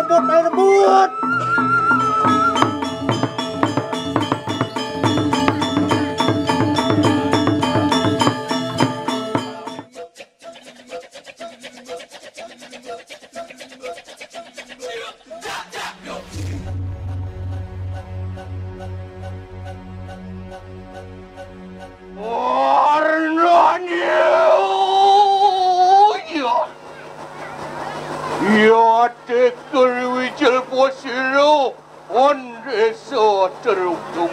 rebut. Ya teker wijel posiro onreso teruk-tuk.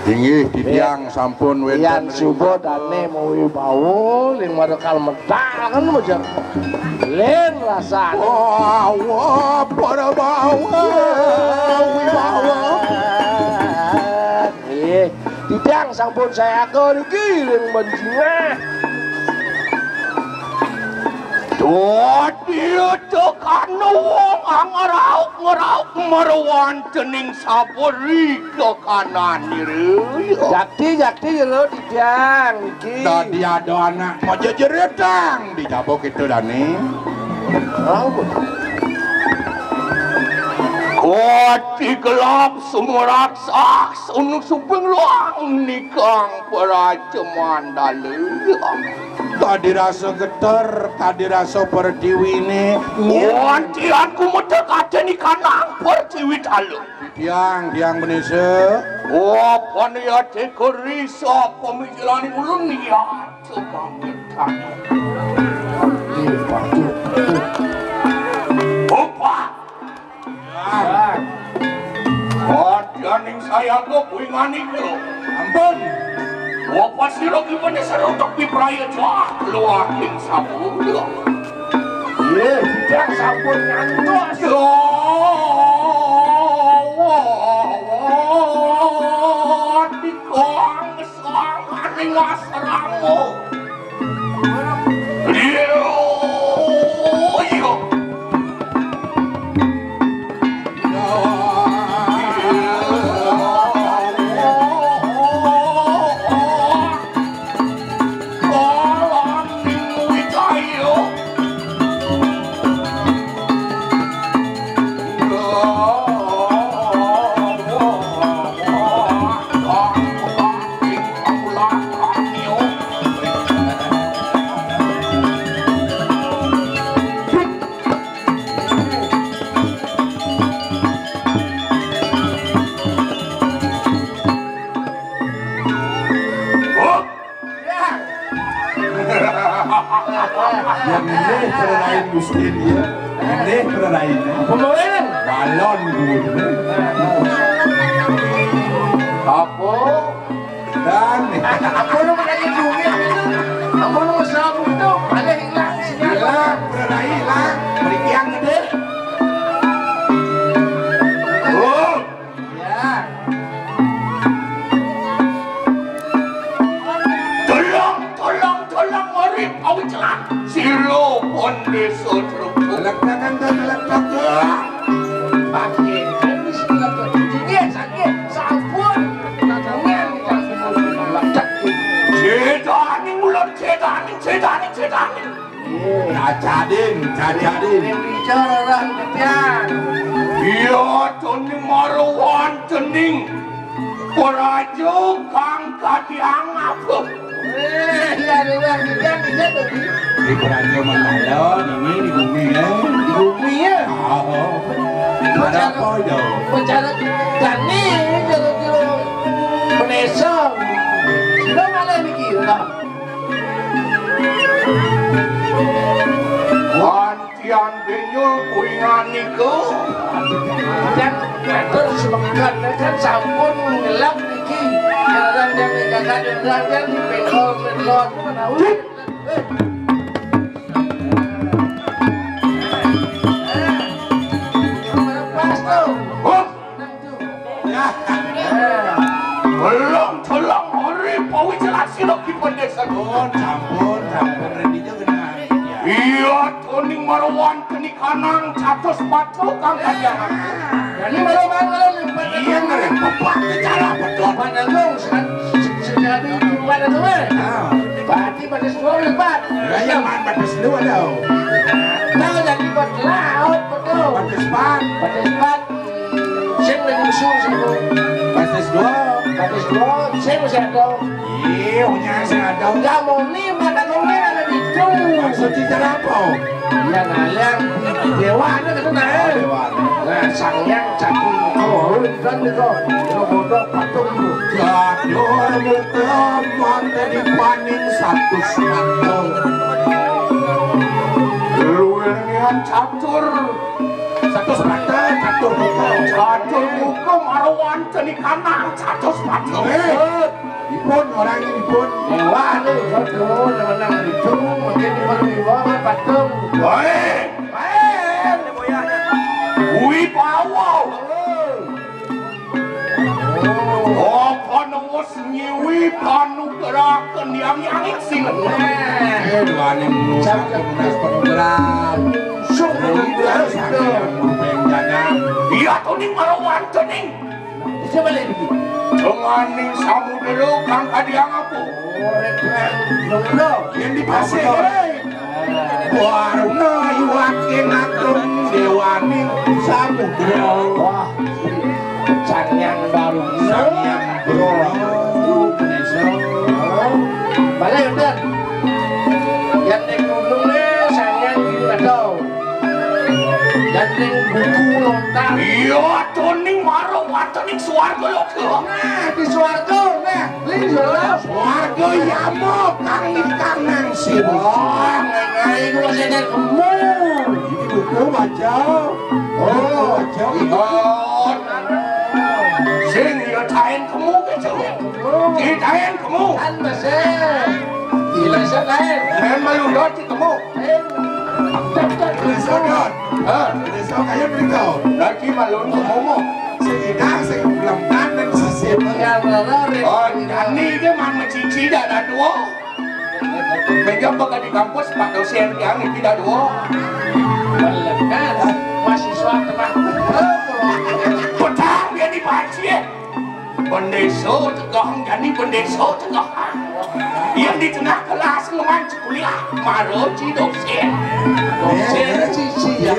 Inggih titiang sampun wenten Yan subo dane mau wibawa ling madekal medakan mojar. Len rasane. wah para bawa wibawa. Titiang sampun saya akan iki ling banjingah. Dia tekan wong ngerauk marwan dening sapuri ke kanan niru. Jakti lo titiang iki. Tadi ada anak mau jejeretang dicabok itu dani. Koti gelap semua raksas unuk supeng luang nikang perajaman dalam. Tadi rasa getar, tadi rasa pertiwi ini. Wanti aku mendekati ni kanang pertiwi dalam. Tiang benisa. Apa ni ate kerisa pemikiran ulun ni ya cuma bertanya. Opa. Wadian yang saya ke puingan itu. Ampun. Apa sih lagi pada seru untuk diperaya jauh keluar yang sabun. Iya, titiang sampun ngantos. Dikong serangan dengan serangmu. Ini perlain Gusti dia. Ini perlain. Pemawaian. Balon dulu. Apa? Dan Apa lu menanya duit itu? Apa lu sabu itu? Ada hilang sinyal. hilang, perlain hilang. Beri yang gede. Oh, Ya. tolong mari kau celah. Silo pondeso teruk. Letakkan dan letak. Pakai habis lepas dunia sakit sabun. Tangan Cedaning ular cedaning. Cacadin. bicara orang titiang. Iya toning marwan tening. Perajo kang kadiangap. Iya orang titiang dia tuh Di Perajo Mangalon ini di bumi ya. di bumi ya. Oh, ada apa itu? Bicara tani kilo menesong. Sila malah mikir lah. Wantian benyul puingan niku. Dan kantor semangat kan sampun ngelap niki. Kadang yang kadang kan di pelon menahu. Pas tuh. Oh, Ya. tolong hari pawi jelas silo kipendesa. Campur redinya kena. Iya toning marwan teni kanang catos batu kang kadiangap. Jadi malam lipat. Iya ngeren pepak cara betul. Mana lu sejadi pada tuh. Berarti pada semua lipat. Ya man batas dua dah. Tahu jadi buat laut betul. Batas dua, saya masih ada. Iya, punya saya ada. Enggak mau nih, mana nongnya ada di itu. Maksudnya apa? Ya nalian dewa ada kan nah. Dewa. Nah, sangyang catur oh, kan itu. Itu bodoh patung itu. Jadul muka mata dipaning satu semata. Luwilian catur Satu semata, catur muka. catur muka marawan tani kanang catur sepatu Dipun, orangnya dipun. Dewa ada bodoh menang itu mungkin di baru di bawah patung. baik wibawa apa nunggu senyiwi panu gerakan yang silat Dua nih satu munas pengeram. Sudah satu yang berpenjana. iya tuh nih marawan tening Coba lihat ini. dengan nih samudera kang kadiang apa Yang di pasir. Warna iwakin agung dewani samudra. Wah, sangyang baru. Sangyang bro. Balik udah. Yang naik gunungnya sangyang di Badau. Yang naik buku lontar. iya tuh nih marawan tening suarga lo Nah, di Suwargo, nah, lihat dulu. Warga yamo kang kanang si Wah, ngai itu masih ada kemur. Ini buku baca. Oh, baca. sing ya taen kamu gitu di taen kamu Kan masih. Gila sekali. men meludot di kamu Sodot. Desa kayak berikau. lagi malun kamu mo Seidang saya belum kanan sisip. Yang lari. oh ini ke man cici dah ada dua meja bakal di kampus pak dosen yang ini tidak dua Kan mahasiswa teman. petang dia dibaca pendeso tegah jadi pendeso tegah yang di tengah kelas ngemancu kuliah maroci dosen Dosen cici ya.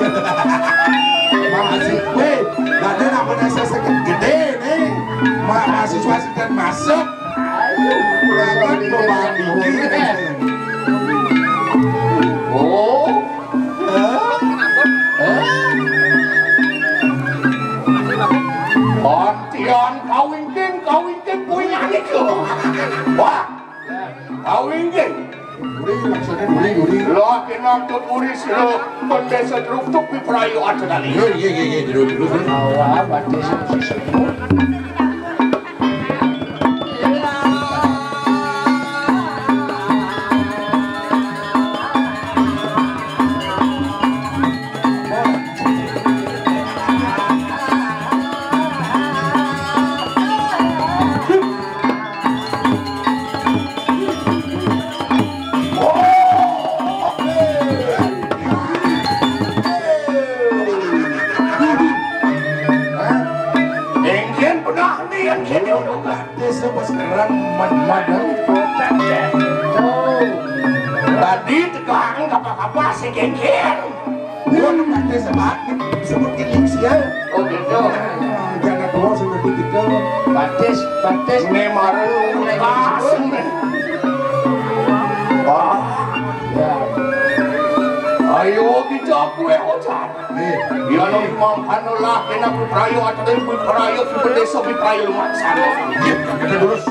Masih, weh, ada namanya saya sakit gede nih. Mahasiswa sedang masuk. Kan membandingin. oh Pontian kawin punya nih wah kawin Duri, maksudnya duri. lo kinamtut uris lo pendesa teruktuk di perayaan sekali Iya, duri. Awal batis sisi. Engkian pernah nih yang kini udah Desa pas kerang madang. tadi tegang apa si Engkian Gua tempat desa banget. Sebut kilis ya. oh gitu Jangan keluar sampai tiga. Batis. Nemaru langsung wah Ya. ayo kita kue ocat ya lo makan lah kena perayo atau dari perayo ke desa perayo lumayan sana Kita terus.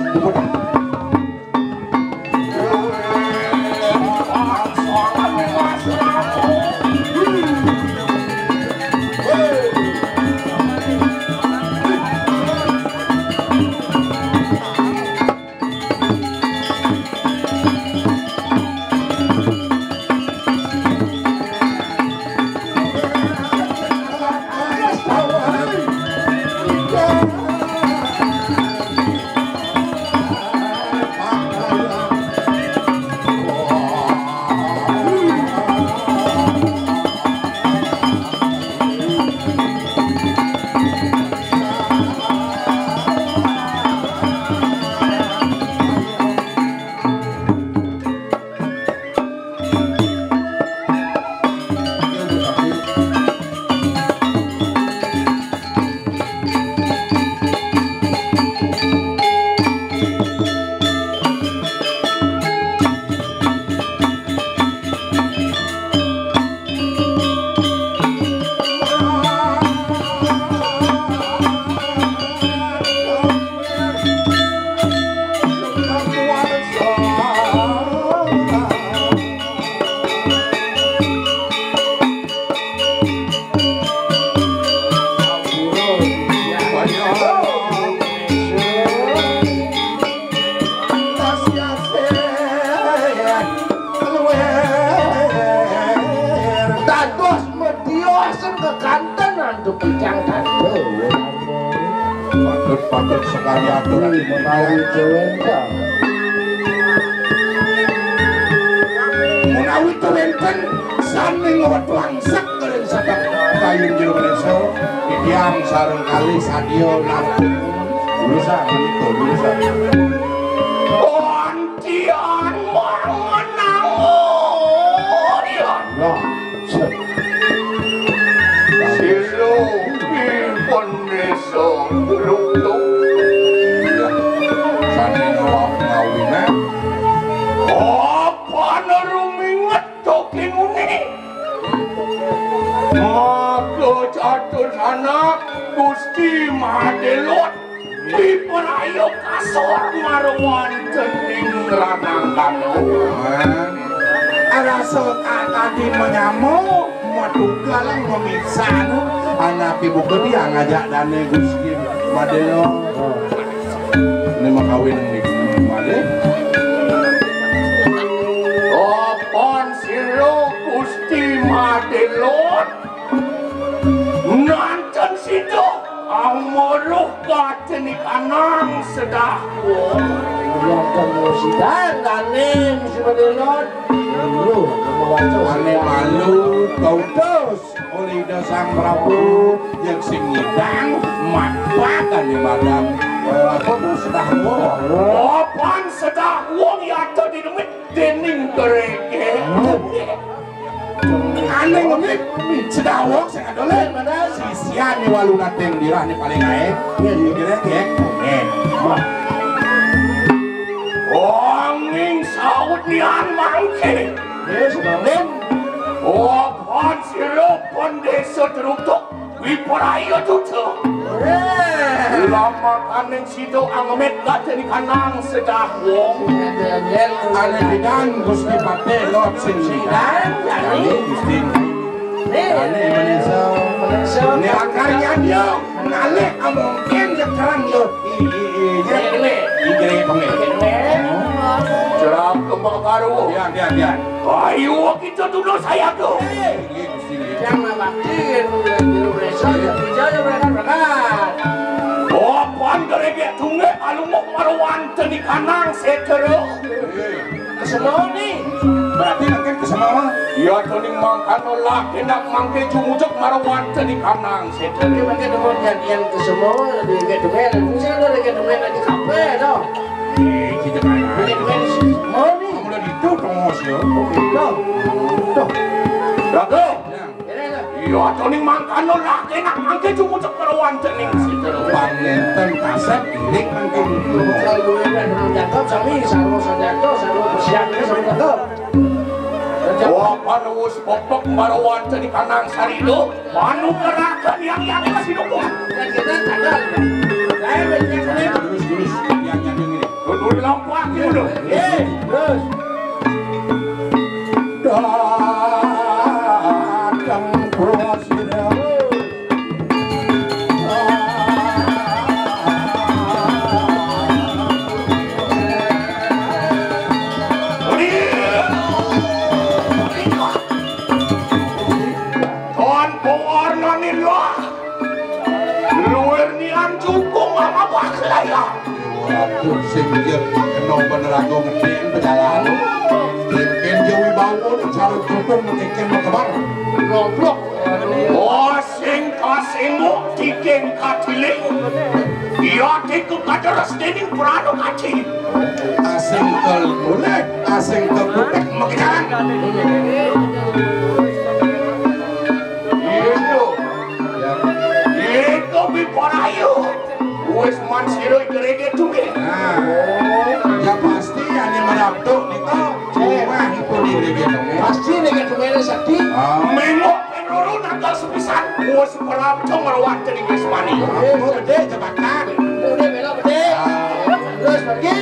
kan kekantenan tuh kijang tante. Patut sekali aturan Menawi cewek menawi tewenten sami ngawat langsak kalian sabak kayun jero Indonesia didiam sareng kali sadio lampung lulusan itu lulusan Pontian manganangon ya lah silo Indonesia luktuk sami ngawat ngawina apa narumingat toking uni maka catur anak Gusti Madelot diperayo kasor marwan cening ranang kano arasa tadi menyamuk madugalang memisah anak ibu gede yang ngajak dane Gusti Madelo ini makawin nih Made Opon siro Gusti Madelot nanten situ amuruh kacenik anang sedahwo yang kemusidan kanin si Madelot lu ane malu kau dos oleh dasang Prabu yang sing ngidang matpakan di madang apa tuh sedah wong Opon sedahwo yata dinamit dening gerege ane ngemik sedah wong sing adolen mana sisian ni waluna teng dirah ni paling ae ya gerek Angin saud nian mangke Opon silopon desa teruktuk Wiparayo tutup Lama kaning sido angemet gata ni kanang sedah wong ane bidan Gusti Pate Lord sing sidang jadi Gusti ane Indonesia ni akarnya dia ngalih mungkin sekarang yo igere pengen Cerah kembang karu dia Ayo kita dulu saya tuh yang memakin Indonesia yang bijaya berangkat Opon gerege tunge alumok marwan teni kanang setero kesemua nih berarti mungkin kesemua Ya tuning mangkano laki nak mangke jumujok marwan teni kanang setero ini makin nomor jadian kesemua lebih ke domen mungkin lo lebih ke domen di kafe dong kita kan lebih domen semua nih mulai ditutup ngosio tuh tuh Dago ini lah Ya tuning mangkano laki nak mangke jumujok marwan teni setero panenten kaset ilik mungkin kalau gue udah belum jatuh sami sarwo jatuh sarwo persiapnya sama jatuh Opon wus popok marwan teni kanang sarido Manu gerakan yang kasih dukung dan kita ada saya banyak kali lurus yang nyandung ini Duduk lampak dulu terus datang prosida Tuan pewarna ni lah Luar ni anjukung ama baklaya Waduh, sing dia kena penerago ngedeng pedalan Mungkin dia wibawa dan cara dukung mungkin kebar goblok Oh sing kasinguk tiking katiling Ia tiku kadaras dening perano kacil asing kel golek, asing ke kutek makinan Itu biparayo Wes mansiro gerege tuge ya pasti hanya merabduk niko cuma itu diri gitu pasti dengan domen sakti Mengok penuru nakal sepisan Wes perabdo merawat jadi gesmani mau gede jebakan udah belok gede terus pergi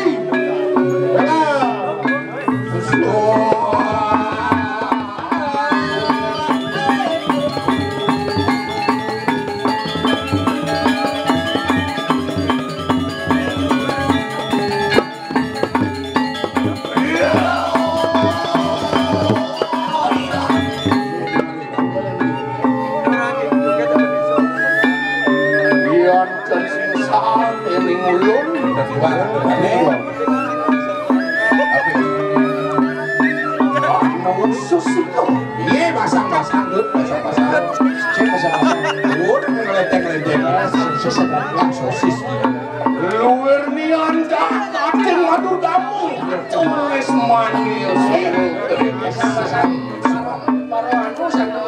mulun Dadi barang dene. nomor susito. Iya pasang-pasang dut, pasang-pasang. Cek pasang-pasang. Udah ngeledek-ledek. Sosis. Luar ni anda akan madu damu. Tulis manis. Baru anu satu.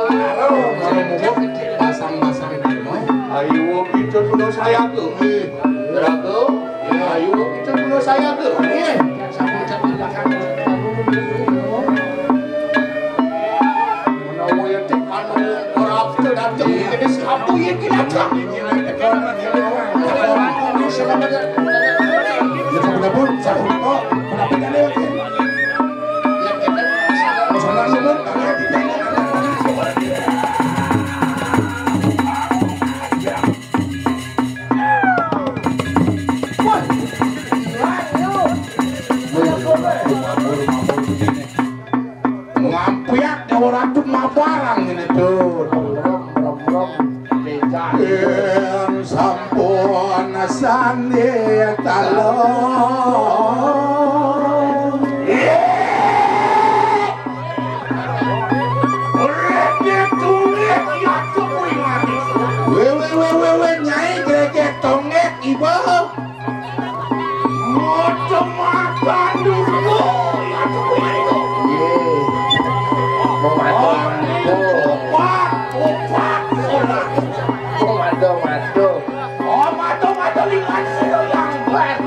Pasang-pasang dino. Ayo kita punya saya tu. Berapa? Ayo kita punya saya tu. Yang sabu cat di belakang. Menawa yang tekan orang tu datang. Jadi siapa yang kita datang? Ya sabun pun, sabun kok. Kenapa tak lewat? Soalnya sabun kagak dijalan. Ngampiak ya orang tuh mah barang ini tuh. Yang sampun sandi talon. Wewe nyai greget tongek ibu. Macam makan dulu. Ya tu itu. Opat. Oh, mado lihat sido yang baik.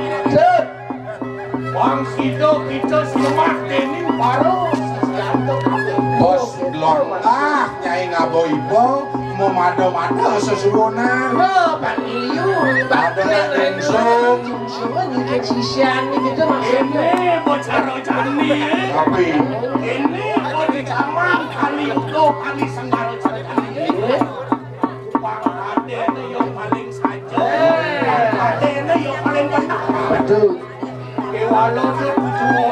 Bang sido kita selamat dening baru. Bos blok nyai ngabo ibu mau mado-mado sesuwonan. Pak Iliu, Ada langsung. cuma nyikit sisian gitu maksudnya. Ini bocah jani. Tapi Ini bocah camang kali itu kali senggal jani. Bang Ade ni yang paling saja. Ade ni yang paling benar. Betul. Walau tu cuma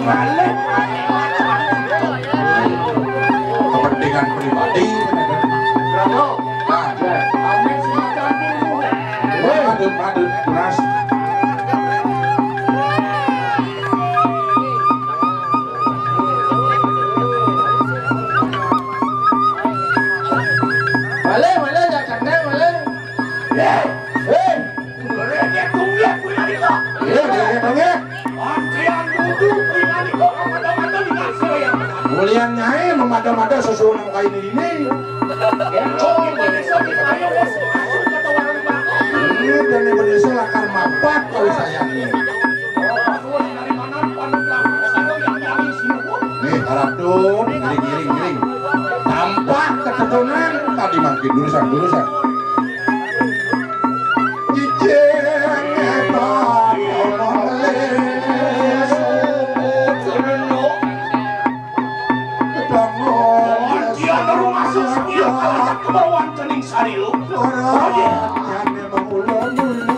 balik. kepentingan pribadi. Bravo. Nah, Amin semacam dulu. madun keras. Boleh, jangan kandang, boleh. Mereka tunggu punya itu. Iya. Antrian duduk punya itu. Mata-mata dikasih yang Mulian nyai memada-mada sesuatu kayak ini. coba Indonesia kita ayo masuk kata orang belakang. Ini dan Indonesia lakar mapat kalau saya ini. Dari mana panu belakang saya yang dari sini. Nih, harap tuh, giring. Tampak ketetunan tadi makin durusan. Jijeng etak omeles, kedangon Dia baru masuk sekian kali ke bawah cening sariu. orangnya mengulung-ulung.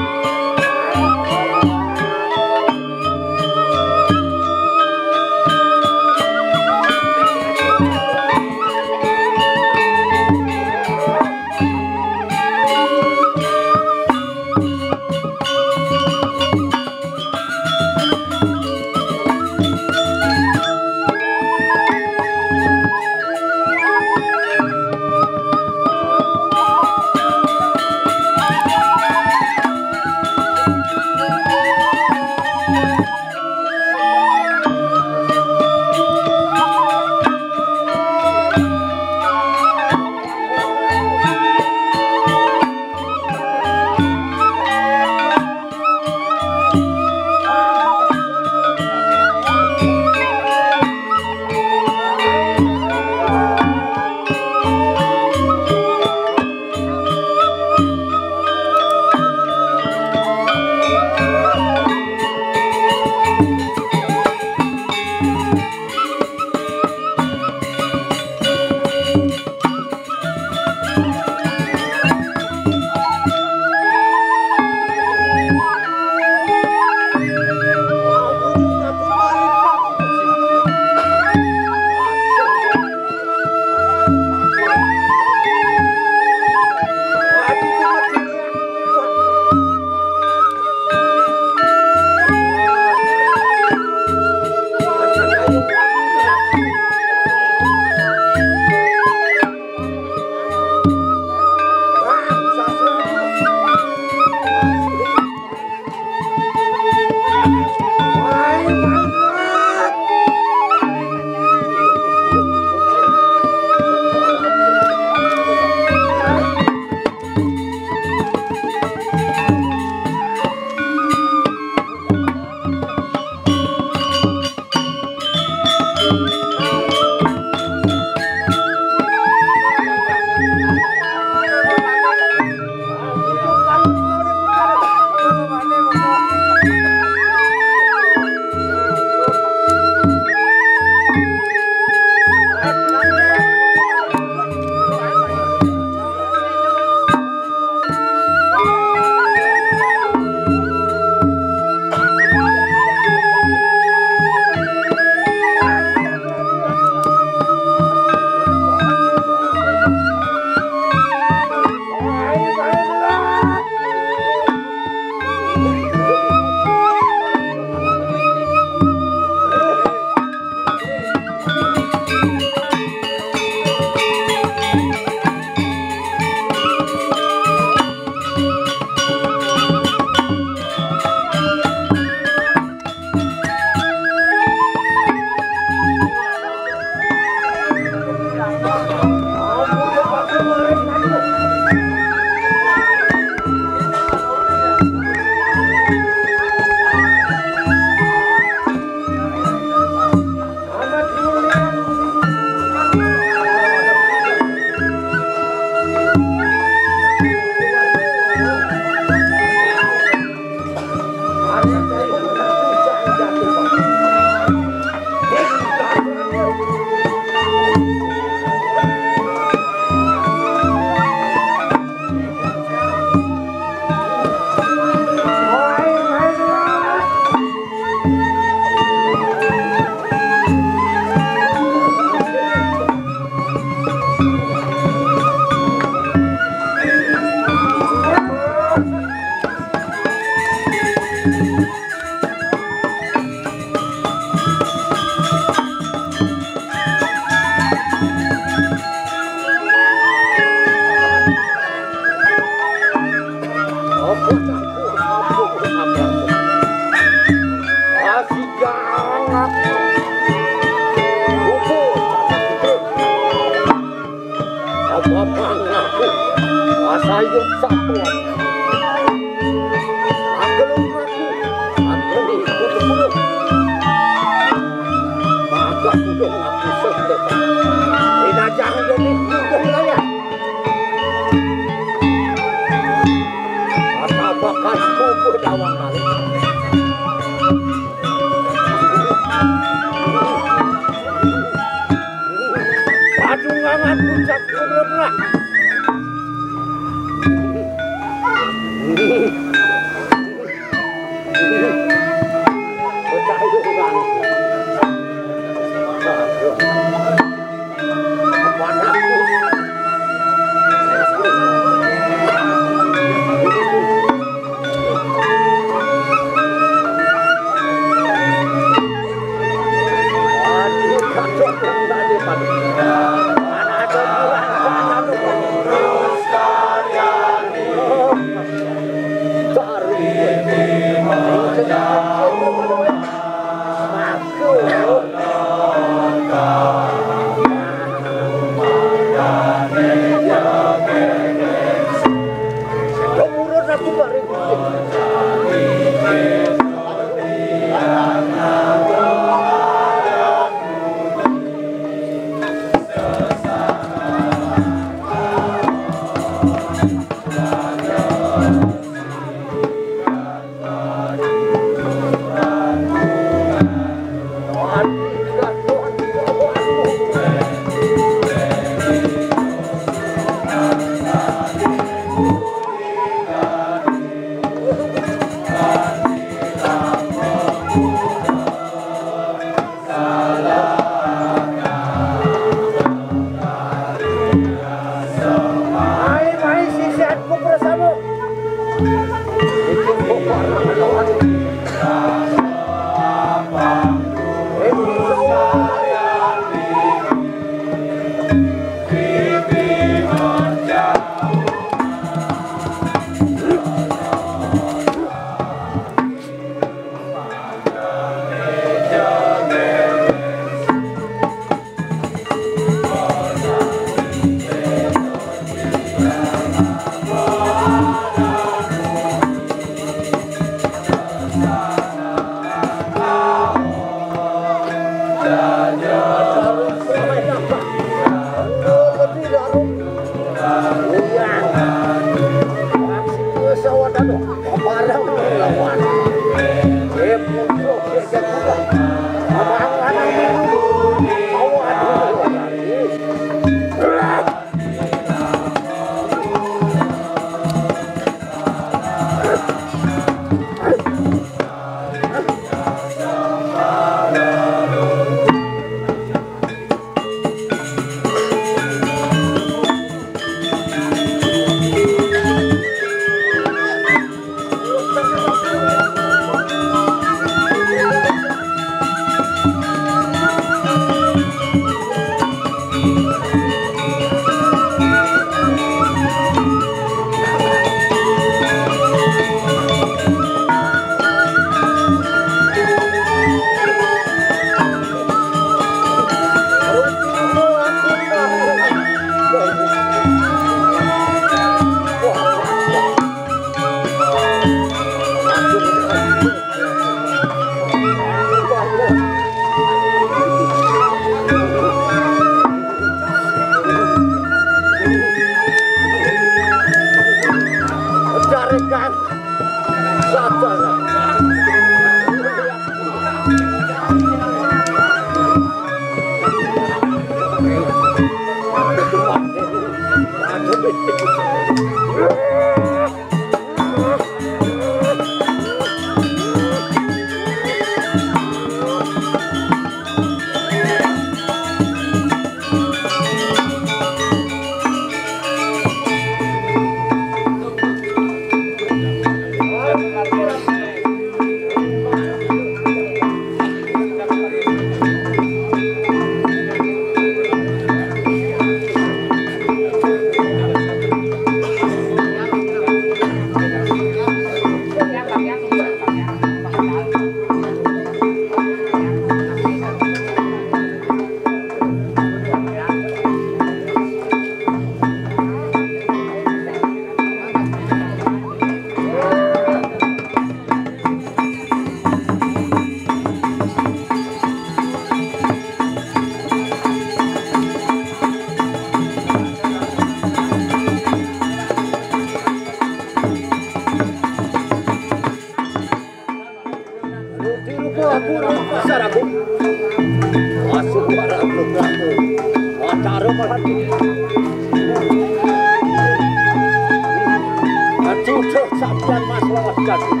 Acucuk sampeyan Mas lawas jatuh.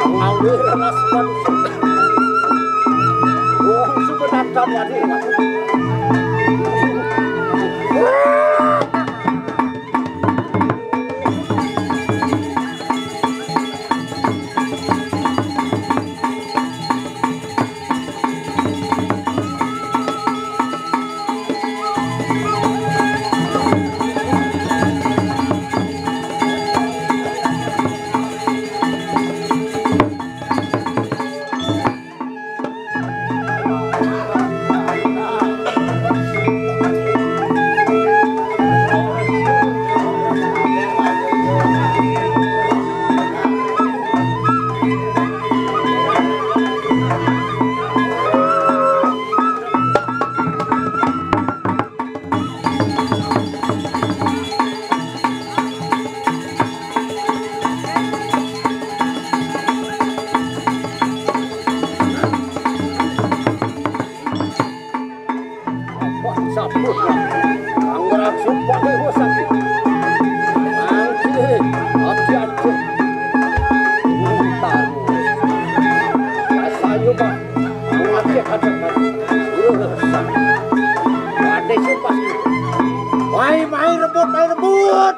Awir rasman. Wong sebenarkan wadir. Main rebut.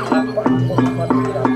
Apa